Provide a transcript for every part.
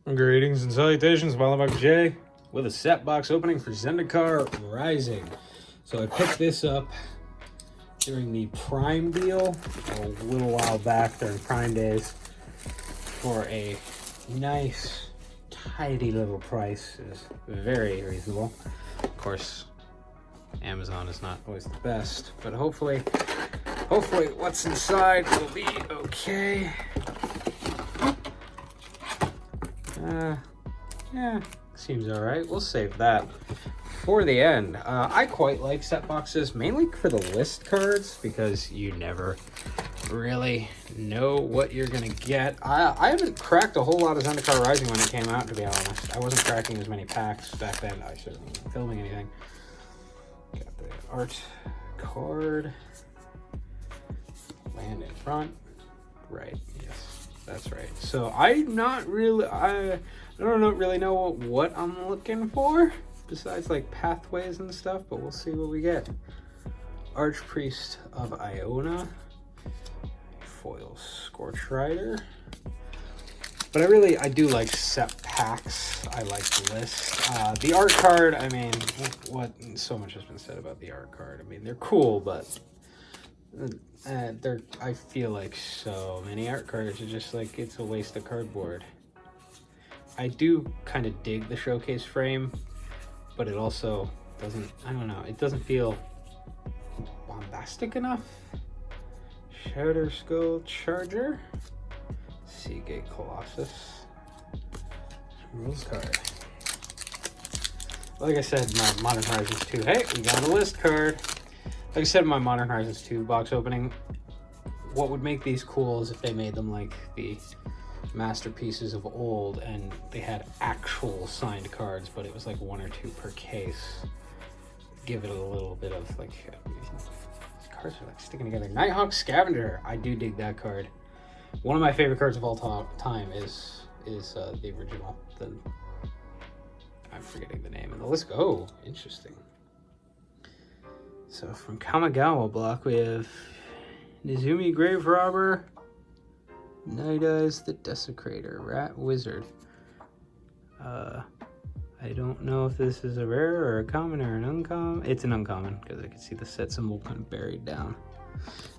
Greetings and salutations, Mollymauk J, with a set box opening for Zendikar Rising. So I picked this up during the Prime deal a little while back during Prime days for a nice, tidy little price. It's very reasonable. Of course, Amazon is not always the best, but hopefully what's inside will be okay. Yeah, seems all right. We'll save that for the end. I quite like set boxes, mainly for the list cards, because you never really know what you're gonna get. I haven't cracked a whole lot of Zendikar Rising when it came out, to be honest. I wasn't cracking as many packs back then. I certainly wasn't filming anything. Got the art card. Land in front. Right, yes, that's right. So I don't really know what I'm looking for, besides like pathways and stuff, but we'll see what we get. Archpriest of Iona. Foil Scorch Rider. But I do like set packs. I like the list. The art card, I mean, so much has been said about the art card. I mean, they're cool, but I feel like so many art cards are just like, it's a waste of cardboard. I do kind of dig the showcase frame, but it also doesn't, I don't know, it doesn't feel bombastic enough. Shatter Skull Charger. Seagate Colossus. Rules card. Like I said, my Modern Horizons 2. Hey, we got a list card. Like I said in my Modern Horizons 2 box opening, what would make these cool is if they made them like the masterpieces of old and they had actual signed cards, but it was like 1 or 2 per case. Give it a little bit of like, these cards are like sticking together. Nighthawk Scavenger. I do dig that card. One of my favorite cards of all time is the original. I'm forgetting the name. And the list. Oh, interesting. So from Kamigawa block, we have Nizumi Grave Robber, Night Eyes the Desecrator, Rat Wizard. I don't know if this is a rare or a common or an uncommon. It's an uncommon because I can see the set symbol kind of buried down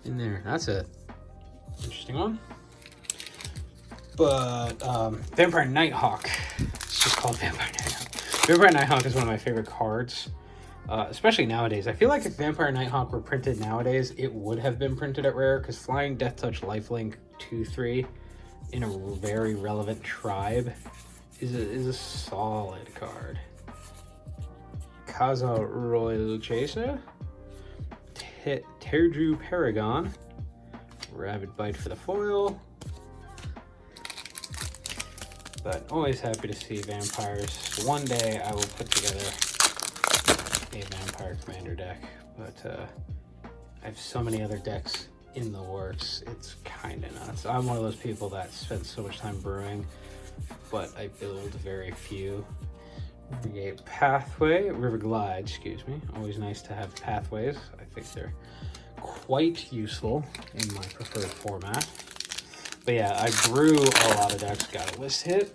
in there. That's a interesting one. But Vampire Nighthawk. It's just called Vampire Nighthawk. Vampire Nighthawk is one of my favorite cards. Especially nowadays. I feel like if Vampire Nighthawk were printed nowadays, it would have been printed at rare, because Flying Death Touch Lifelink 2/3 in a very relevant tribe is a solid card. Kaza Royal Chaser, Terju Paragon, Rabid Bite for the foil. But always happy to see vampires. One day I will put together a Vampire Commander deck, but I have so many other decks in the works. It's kind of nuts. I'm one of those people that spends so much time brewing, but I build very few. Rivergate Pathway, River Glide, excuse me. Always nice to have pathways. I think they're quite useful in my preferred format. But yeah, I brew a lot of decks. Got a list hit.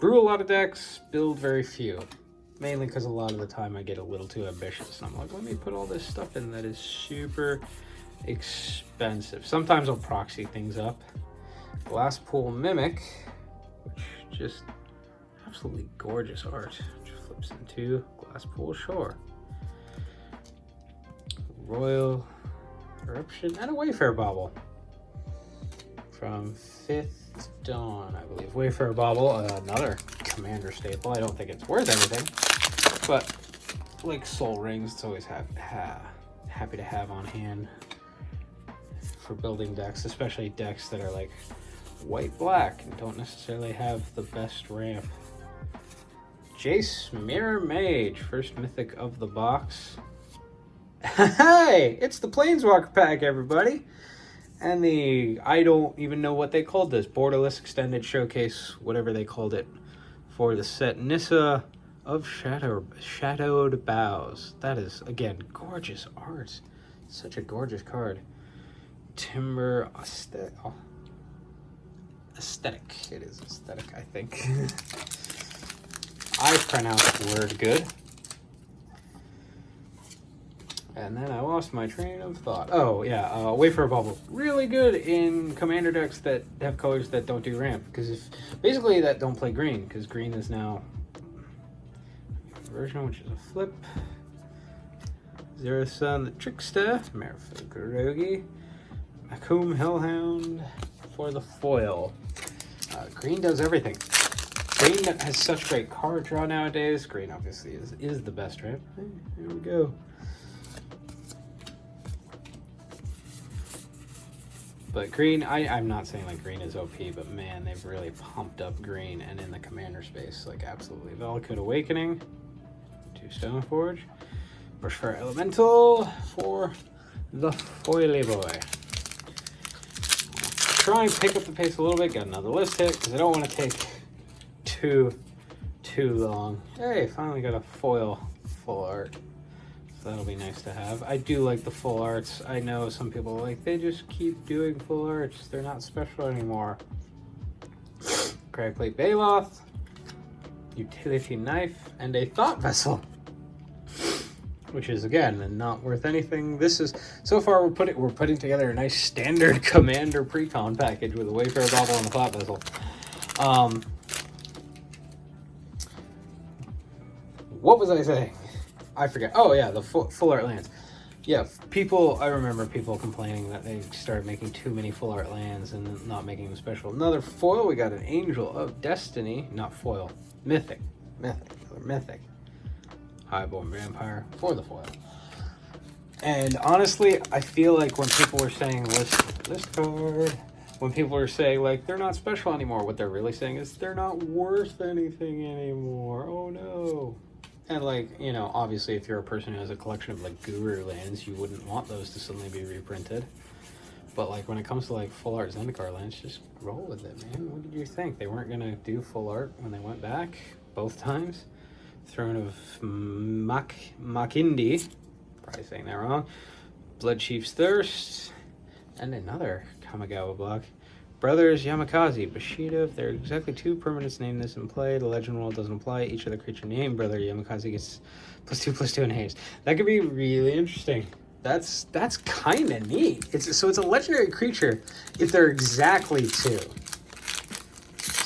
Brew a lot of decks, build very few. Mainly because a lot of the time I get a little too ambitious. And I'm like, let me put all this stuff in that is super expensive. Sometimes I'll proxy things up. Glasspool Mimic, which just absolutely gorgeous art. Which flips into Glasspool Shore. Royal Eruption and a Wayfarer Bauble. From 5th Dawn, I believe. Wayfarer Bauble, another Commander staple. I don't think it's worth anything, but like Soul Rings, it's always happy to have on hand for building decks, especially decks that are like white-black and don't necessarily have the best ramp. Jace Mirror Mage, first mythic of the box. Hey, it's the Planeswalker pack, everybody. And I don't even know what they called this, Borderless Extended Showcase, whatever they called it, for the set Nissa of Shadowed Boughs. That is, again, gorgeous art. Such a gorgeous card. Timber aesthetic. It is aesthetic, I think. I pronounce the word good. And then I lost my train of thought. Oh, yeah, Wayfarer Bubble. Really good in commander decks that have colors that don't do ramp. Because if basically that don't play green, because green is now version, which is a flip. Zero Sun the Trickster, Merfolk Akum Hellhound for the foil. Green does everything. Green has such great card draw nowadays. Green obviously is the best ramp. Hey, here we go. But green, I'm not saying like green is OP, but man, they've really pumped up green, and in the commander space, like absolutely. Valakut Awakening, 2 Stoneforge, Bushfire Elemental for the foily boy. Try and pick up the pace a little bit, got another list hit, because I don't want to take too long. Hey, finally got a foil full art. That'll be nice to have. I do like the full arts. I know some people like, they just keep doing full arts. They're not special anymore. Crackplate Baloth, Utility Knife, and a Thought Vessel. Which is, again, not worth anything. This is, so far we're putting together a nice standard Commander Precon package with a Wayfarer Bauble and a Thought Vessel. What was I saying? I forget. Oh yeah, the full art lands. Yeah, I remember people complaining that they started making too many full art lands and not making them special. Another foil, we got an Angel of Destiny, not foil, mythic, another mythic. Highborn Vampire for the foil. And honestly, I feel like when people were saying list card, when people were saying like they're not special anymore, what they're really saying is they're not worth anything anymore. Oh no. And like, you know, obviously if you're a person who has a collection of like guru lands, you wouldn't want those to suddenly be reprinted. But like when it comes to like full art Zendikar lands, just roll with it, man. What did you think? They weren't gonna do full art when they went back both times? Throne of Makindi, probably saying that wrong. Blood Chief's Thirst, and another Kamigawa block. Brothers Yamakaze, Bushido. If there are exactly 2 permanents named this in play, the legend rule doesn't apply. Each other creature named Brother Yamakaze gets +2/+2 in haste. That could be really interesting. That's kind of neat. It's a legendary creature if they're exactly 2.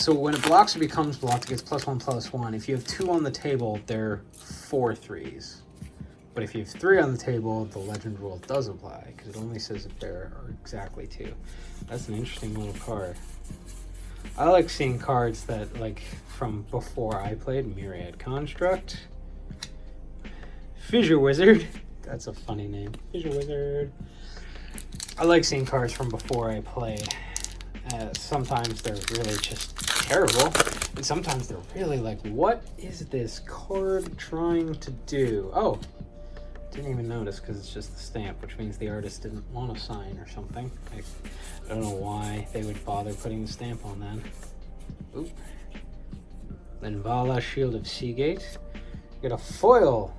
So when it blocks or becomes blocked, it gets +1/+1. If you have 2 on the table, they're 4 3s. But if you have 3 on the table, the legend rule does apply, because it only says if there are exactly 2. That's an interesting little card. I like seeing cards that, like, from before I played. Myriad Construct. Fissure Wizard. That's a funny name. Fissure Wizard. I like seeing cards from before I played. Sometimes they're really just terrible, and sometimes they're really like, what is this card trying to do? Oh, didn't even notice because it's just the stamp, which means the artist didn't want to sign or something. I don't know why they would bother putting the stamp on then. Oop. Linvala, Shield of Seagate. You get a foil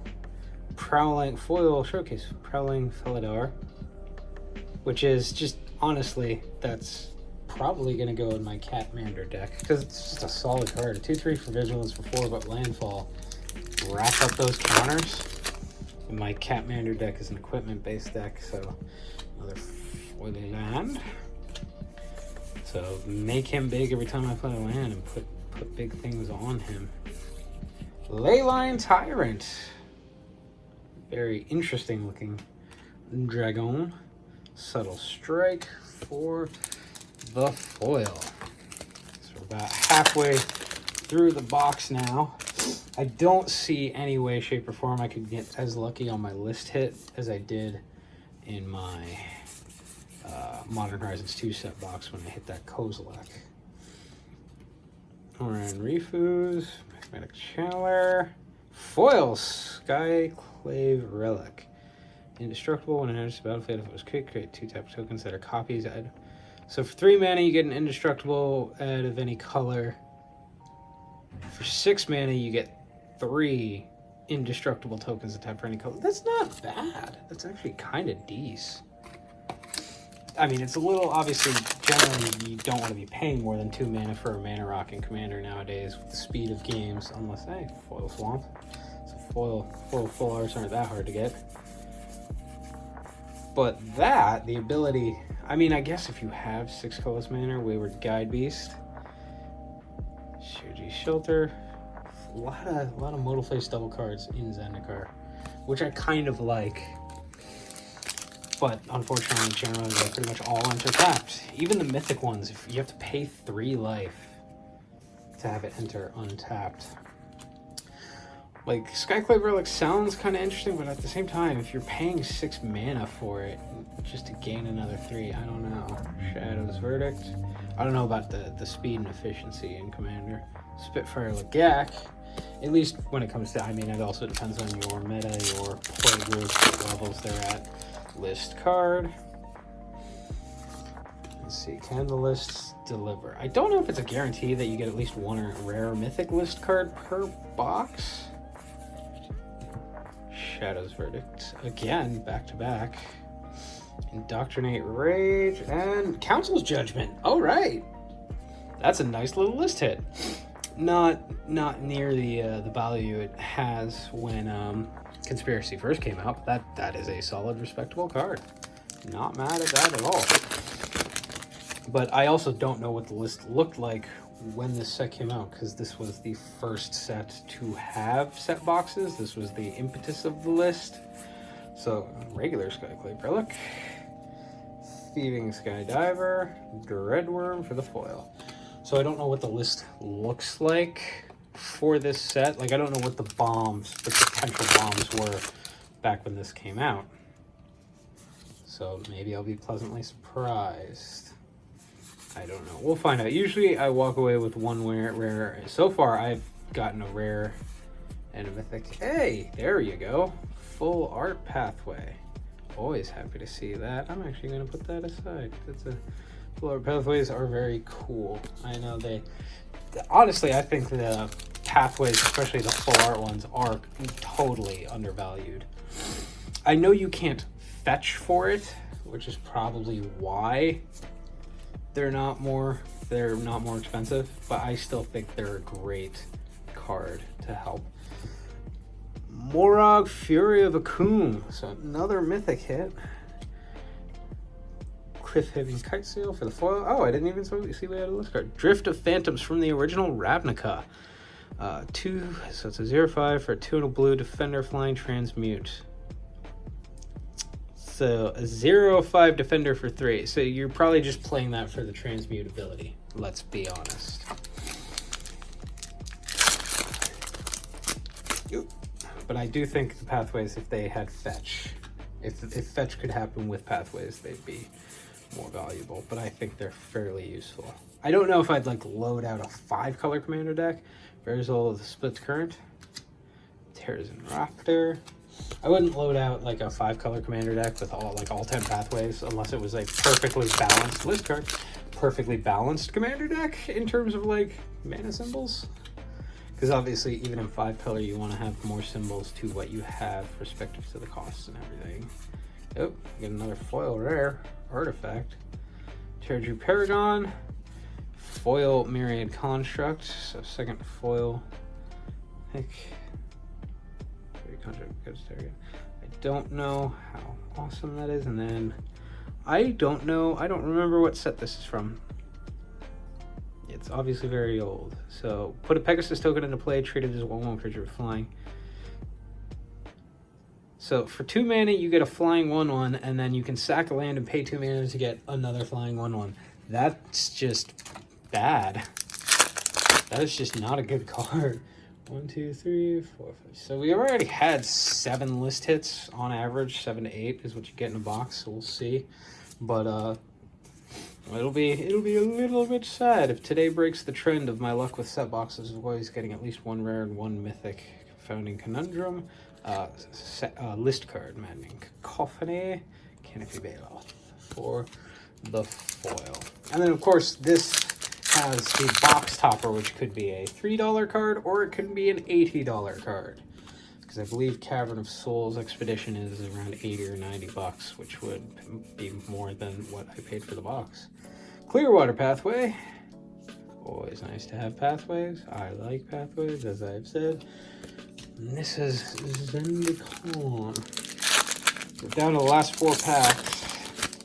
showcase, Prowling Felidar, which is just, honestly, that's probably going to go in my Catmander deck, because it's just a solid card. A 2/3 for Vigilance for 4, but Landfall. Wrap up those counters. And my Catmander deck is an equipment-based deck, so another foily land. So make him big every time I play a land and put big things on him. Leyline Tyrant. Very interesting looking dragon. Subtle Strike for the foil. So we're about halfway through the box now. I don't see any way, shape, or form I could get as lucky on my list hit as I did in my Modern Horizons 2 set box when I hit that Kozilek. Oran Rifus, Magmatic Channeler, Foil Skyclave Relic. Indestructible when it enters the battlefield. If it was quick, create 2 tap tokens that are copies. So for 3 mana, you get an indestructible out of any color. For 6 mana, you get 3 indestructible tokens that tap for any color. That's not bad. That's actually kind of decent. I mean, it's a little, obviously, generally you don't want to be paying more than 2 mana for a mana rock in Commander nowadays with the speed of games, unless, hey, foil swamp. So foil full arts aren't that hard to get. But that, the ability, I mean, I guess if you have 6 colorless mana, Wayward Guide Beast, Shoji Shelter, a lot of modal face double cards in Zendikar, which I kind of like. But unfortunately, generally, they're pretty much all enter tapped. Even the mythic ones, if you have to pay 3 life to have it enter untapped. Like, Skyclave Relic sounds kind of interesting, but at the same time, if you're paying 6 mana for it, just to gain another 3, I don't know. Shadow's Verdict. I don't know about the speed and efficiency in Commander. Spitfire Legak. At least when it comes to, I mean, it also depends on your meta, your play group, what levels they're at. List card. Let's see, can the lists deliver? I don't know if it's a guarantee that you get at least 1 rare mythic list card per box. Shadow's Verdict. Again, back to back. Indoctrinate Rage and Council's Judgment. All right. That's a nice little list hit. Not near the value it has when Conspiracy first came out. That is a solid, respectable card. Not mad at that at all. But I also don't know what the list looked like when this set came out, because this was the first set to have set boxes. This was the impetus of the list. So, regular Skyclave Relic, Thieving Skydiver, Dreadworm for the foil. So I don't know what the list looks like for this set. Like, I don't know what the potential bombs were back when this came out. So maybe I'll be pleasantly surprised. I don't know. We'll find out. Usually I walk away with 1 rare. So far I've gotten a rare and a mythic. Hey, there you go. Full art pathway. Always happy to see that. I'm actually going to put that aside. Full art pathways are very cool. I know honestly, I think the pathways, especially the full art ones, are totally undervalued. I know you can't fetch for it, which is probably why they're not more expensive, but I still think they're a great card to help. Morag, Fury of Akum, so another mythic hit. Cliff-Hitting Kitesail for the foil. Oh, I didn't even see we had a list card. Drift of Phantoms from the original Ravnica. 2, so it's a 0/5 for a 2 and a blue Defender Flying Transmute. So a 0/5 Defender for 3. So you're probably just playing that for the transmute ability. Let's be honest. But I do think the pathways, if they had fetch, if fetch could happen with pathways, they'd be more valuable. But I think they're fairly useful. I don't know if I'd like load out a 5-color commander deck. Verzal of the Split Current, Terrazin Raptor. I wouldn't load out like a 5-color commander deck with all 10 pathways unless it was a perfectly balanced list card. Perfectly balanced commander deck in terms of like mana symbols. Because obviously even in 5-color you want to have more symbols to what you have respective to the costs and everything. Oh, get another foil rare artifact. Terradrew Paragon. Foil Myriad Construct. So second foil. Heck. I don't know how awesome that is, and then I don't remember what set this is from. It's obviously very old. So put a Pegasus token into play, treat it as a 1/1 creature with flying. So for 2 mana you get a flying 1/1, and then you can sack a land and pay 2 mana to get another flying 1/1. That's just bad. That is just not a good card. 1, 2, 3, 4, 5. So we already had 7 list hits on average. 7 to 8 is what you get in a box. So we'll see. But it'll be a little bit sad if today breaks the trend of my luck with set boxes of always getting at least 1 rare and 1 mythic. Founding Conundrum, list card, Maddening Cacophony, Canopy Bailoff for the foil, and then of course this has the box topper, which could be a $3 card or it could be an $80 card. because I believe Cavern of Souls Expedition is around 80 or 90 bucks, which would be more than what I paid for the box. Clearwater Pathway. Always nice to have pathways. I like pathways, as I've said. And this is Zendikar. We're down to the last 4 packs.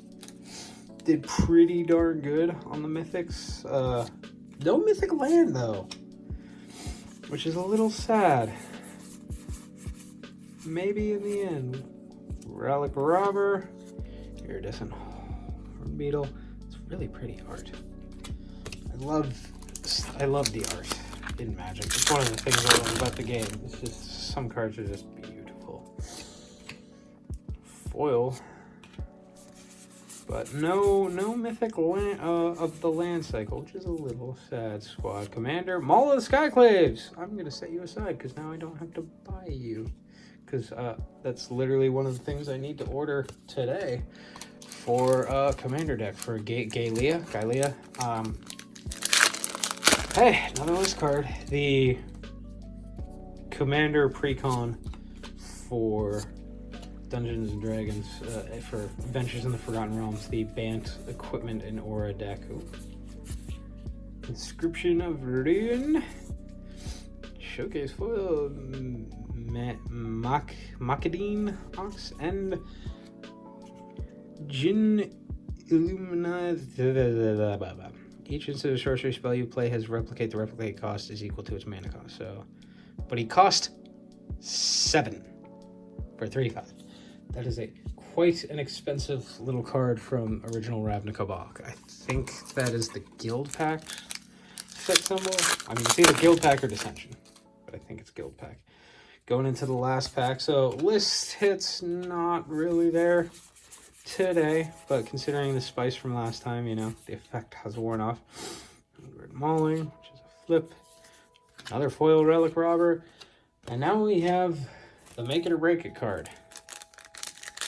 Did pretty darn good on the mythics. No mythic land though, which is a little sad. Maybe in the end. Relic Robber, Iridescent Beetle. It's really pretty art. I love the art in Magic. It's one of the things I love about the game. It's just some cards are just beautiful. Foil. But no mythic land of the land cycle, which is a little sad. Squad Commander, Maul of the Skyclaves. I'm going to set you aside because now I don't have to buy you. Because that's literally one of the things I need to order today for Commander deck for Gaelea. Hey, another list card. The Commander Precon for Dungeons and Dragons for Adventures in the Forgotten Realms, the Bant Equipment and Aura deck. Ooh. Inscription of Ruin. Showcase foil. Makadine Ox and Jin Illuminati. Each instant of sorcery spell you play has replicate. The replicate cost is equal to its mana cost. So, but he cost 7 for 3/5. That is quite an expensive little card from original Ravnica Bach. I think that is the Guild Pack set symbol. I mean, it's either Guild Pack or Dissension, but I think it's Guild Pack. Going into the last pack, so list hits not really there today, but considering the spice from last time, you know, the effect has worn off. Mauling, which is a flip. Another foil Relic Robber. And now we have the Make It or Break It card.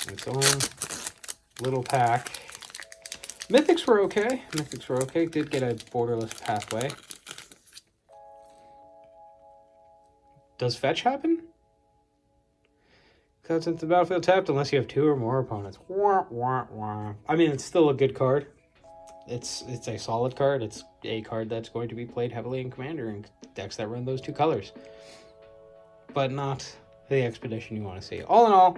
Its own little pack. Mythics were okay. Did get a borderless pathway. Does fetch happen? Cuts into the battlefield tapped unless you have 2 or more opponents. Wah, wah, wah. I mean, it's still a good card. It's a solid card. It's a card that's going to be played heavily in Commander and decks that run those 2 colors. But not the expedition you want to see. All in all,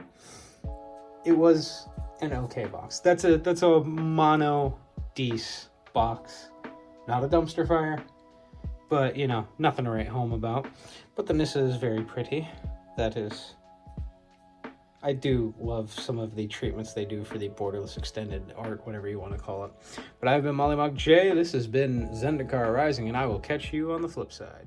it was an okay box. That's a mono Dece box. Not a dumpster fire. But, you know, nothing to write home about. But the Nissa is very pretty. That is... I do love some of the treatments they do for the borderless extended art, whatever you want to call it. But I've been Mollymauk J. This has been Zendikar Rising, and I will catch you on the flip side.